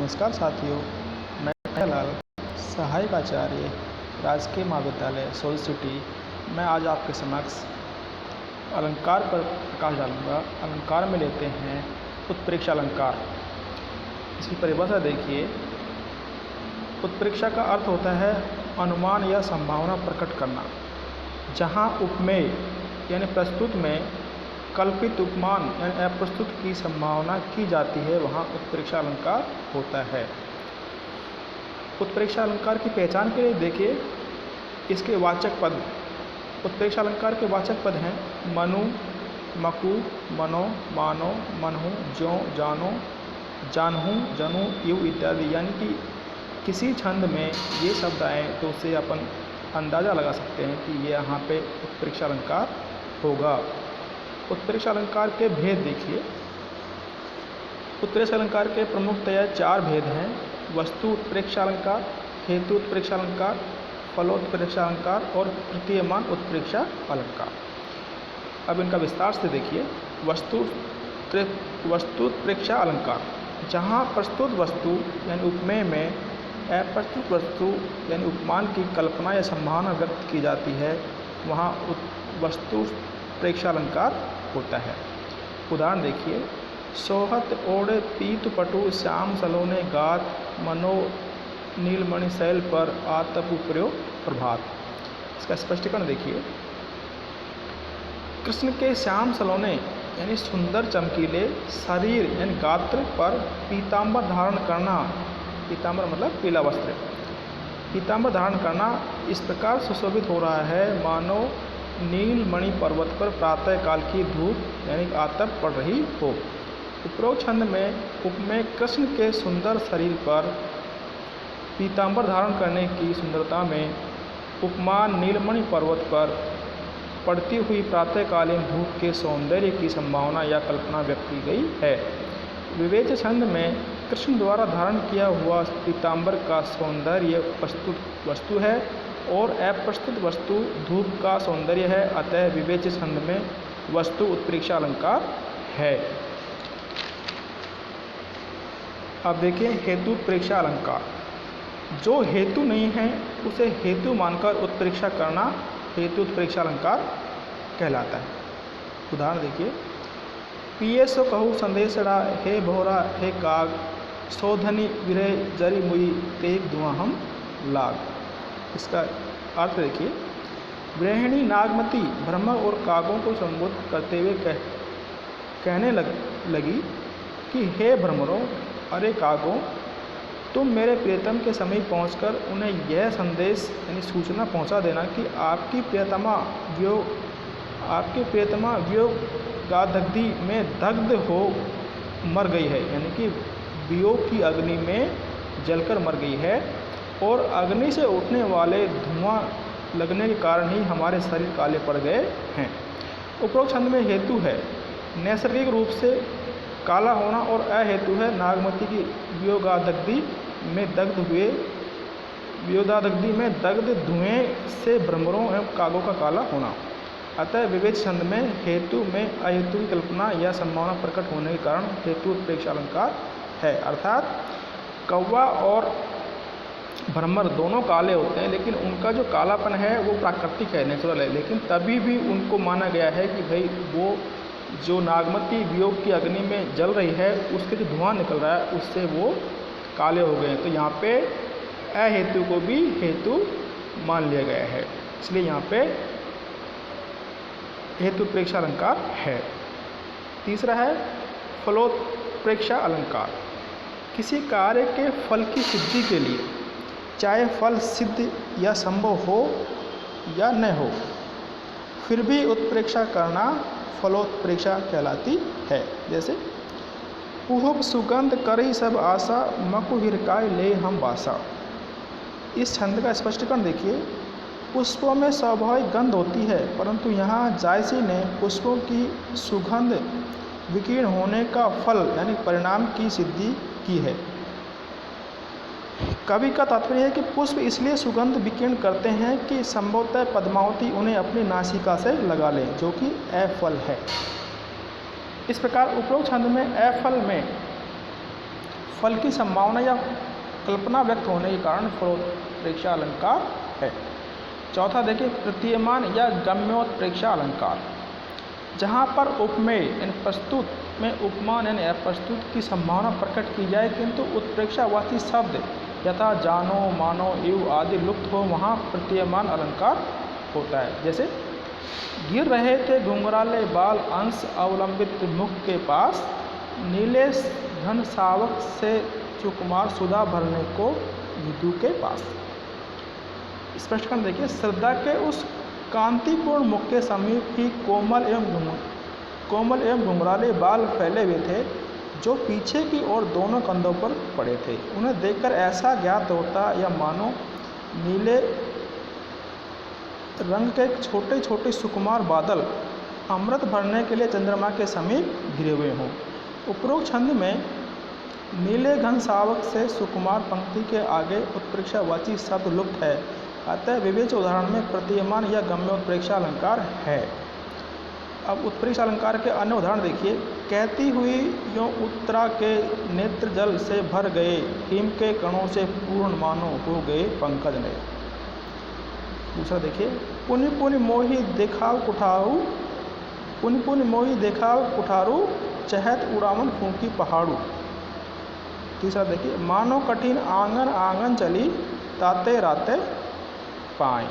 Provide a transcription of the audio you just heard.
नमस्कार साथियों, मैं कन्हैयालाल, सहायक आचार्य, राजकीय महाविद्यालय सोल सिटी। मैं आज आपके समक्ष अलंकार पर प्रकाश डालूंगा। अलंकार में लेते हैं उत्प्रेक्षा अलंकार। इसकी परिभाषा देखिए। उत्प्रेक्षा का अर्थ होता है अनुमान या संभावना प्रकट करना। जहाँ उपमेय यानी प्रस्तुत में कल्पित उपमान यानी अप्रस्तुत की संभावना की जाती है, वहाँ उत्प्रेक्षा अलंकार होता है। उत्प्रेक्षा अलंकार की पहचान के लिए देखिए इसके वाचक पद। उत्प्रेक्षा अलंकार के वाचक पद हैं मनु, मकु, मनो, मानो, मनहु, ज्यों, जानो, जानहूँ, जनु, यु इत्यादि। यानी कि किसी छंद में ये शब्द आए तो उससे अपन अंदाज़ा लगा सकते हैं कि ये यहाँ पे उत्प्रेक्षा अलंकार होगा। उत्प्रेक्षा अलंकार के भेद देखिए। उत्प्रेक्षा अलंकार के प्रमुखतया 4 भेद हैं: वस्तु उत्प्रेक्षा अलंकार, हेतु उत्प्रेक्षा अलंकार, फलोत्प्रेक्षा अलंकार और प्रतीयमान उत्प्रेक्षा अलंकार। अब इनका विस्तार से देखिए। वस्तु उत्प्रेक्षा अलंकार, जहाँ प्रस्तुत वस्तु यानी उपमेय में अप्रस्तुत वस्तु यानी उपमान की कल्पना या संभावना व्यक्त की जाती है, वहाँ वस्तु उत्प्रेक्षा अलंकार होता है। उदाहरण देखिए। सोहत ओढ़े पीत पटु श्याम सलोने गात, मनो नीलमणि शैल पर आतप प्रयोग प्रभात। इसका स्पष्टीकरण देखिए। कृष्ण के श्याम सलोने यानी सुंदर चमकीले शरीर यानी गात्र पर पीताम्बर धारण करना, पीताम्बर मतलब पीला वस्त्र, पीताम्बर धारण करना इस प्रकार सुशोभित हो रहा है मानो नीलमणि पर्वत पर प्रातः काल की धूप यानी आतप पड़ रही हो। उपरोक्त छंद में उपमेय कृष्ण के सुंदर शरीर पर पीताम्बर धारण करने की सुंदरता में उपमान नीलमणि पर्वत पर पड़ती हुई प्रातःकालीन धूप के सौंदर्य की संभावना या कल्पना व्यक्त की गई है। विवेच्य छंद में कृष्ण द्वारा धारण किया हुआ पीताम्बर का सौंदर्य प्रस्तुत वस्तु है और अप्रस्तुत वस्तु धूप का सौंदर्य है, अतः विवेच्य छंद में वस्तु उत्प्रेक्षा अलंकार है। अब देखिए हेतु उत्प्रेक्षा अलंकार। जो हेतु नहीं है उसे हेतु मानकर उत्प्रेक्षा करना हेतु उत्प्रेक्षा अलंकार कहलाता है। उदाहरण देखिए। पिए सो कहू संदेशड़ा, हे भोरा हे काग, सौधनी विरह जरी मुई तेग धुआं हम लाग। इसका अर्थ देखिए। गृहिणी नागमती भ्रमर और कागों को संबोधित करते हुए कहने लगी कि हे भ्रमरों, अरे कागों, तुम मेरे प्रियतम के समीप पहुंचकर उन्हें यह संदेश यानी सूचना पहुंचा देना कि आपकी प्रियतमा वियोगादग्धि में दग्ध हो मर गई है, यानी कि वियोग की अग्नि में जलकर मर गई है और अग्नि से उठने वाले धुआं लगने के कारण ही हमारे शरीर काले पड़ गए हैं। उपरोक्त छंद में हेतु है नैसर्गिक रूप से काला होना और अहेतु है नागमती की वियोगादग्धि में दग्ध धुएं से भ्रमरों एवं कागों का काला होना। अतः विवेच्य छंद में हेतु में अहेतु की कल्पना या संभावना प्रकट होने के कारण हेतु उत्प्रेक्षा अलंकार है। अर्थात कौवा और भ्रमर दोनों काले होते हैं, लेकिन उनका जो कालापन है वो प्राकृतिक है, नेचुरल है, लेकिन तभी भी उनको माना गया है कि भाई वो जो नागमती वियोग की अग्नि में जल रही है उसके जो धुआं निकल रहा है उससे वो काले हो गए हैं। तो यहाँ पे अहेतु को भी हेतु मान लिया गया है, इसलिए यहाँ पे हेतु उत्प्रेक्षा अलंकार है। तीसरा है फलोत्प्रेक्षा अलंकार। किसी कार्य के फल की सिद्धि के लिए चाहे फल सिद्ध या संभव हो या न हो, फिर भी उत्प्रेक्षा करना फलोत्प्रेक्षा कहलाती है। जैसे उहुब सुगंध करी सब आशा, मकु हिरकाय ले हम बासा। इस छंद का स्पष्टीकरण देखिए। पुष्पों में स्वाभाविक गंध होती है, परंतु यहाँ जायसी ने पुष्पों की सुगंध विकीर्ण होने का फल यानी परिणाम की सिद्धि की है। कवि का तात्पर्य है कि पुष्प इसलिए सुगंध विकीर्ण करते हैं कि संभवतः पद्मावती उन्हें अपनी नासिका से लगा लें, जो कि अफल है। इस प्रकार उपरोक्त छंद में अफल में फल की संभावना या कल्पना व्यक्त होने के कारण फलोत्प्रेक्षा अलंकार है। चौथा देखिए प्रतीयमान या गम्योत्प्रेक्षा अलंकार, जहाँ पर उपमेय यानी प्रस्तुत में उपमान यानी प्रस्तुत की संभावना प्रकट की जाए किंतु उत्प्रेक्षावाची शब्द यथा जानो मानो एव आदि लुप्त हो, वहाँ प्रतीयमान अलंकार होता है। जैसे गिर रहे थे घुंघराले बाल अंश अवलंबित मुख के पास, नीले घन सावक से सुकुमार सुधा भरने को विदु के पास। स्पष्टीकरण देखिए, श्रद्धा के उस कांतिपूर्ण मुख के समीप ही कोमल एवं घुंघराले बाल फैले हुए थे जो पीछे की ओर दोनों कंधों पर पड़े थे। उन्हें देखकर ऐसा ज्ञात होता या मानो नीले रंग के छोटे छोटे सुकुमार बादल अमृत भरने के लिए चंद्रमा के समीप गिरे हुए हों। उपरोक्त छंद में नीले घन सावक से सुकुमार पंक्ति के आगे उत्प्रेक्षावाची शब्द लुप्त है, अतः विवेच्य उदाहरण में प्रतीयमान या गम्योत्प्रेक्षा अलंकार है। अब उत्प्रेक्षा अलंकार के अन्य उदाहरण देखिए, कहती हुई यों उत्तरा के नेत्र जल से भर गए, हिम के कणों से पूर्ण मानो हो गए पंकज ने। दूसरा देखिए, पुनि पुनि मोहि देखाव कुठारू, पुनि पुनि मोहि देखाव कुठारू, चहत उड़ावन फूंकी पहाड़ू। तीसरा देखिए, मानो कठिन आंगन आंगन चली, ताते राते पाएँ।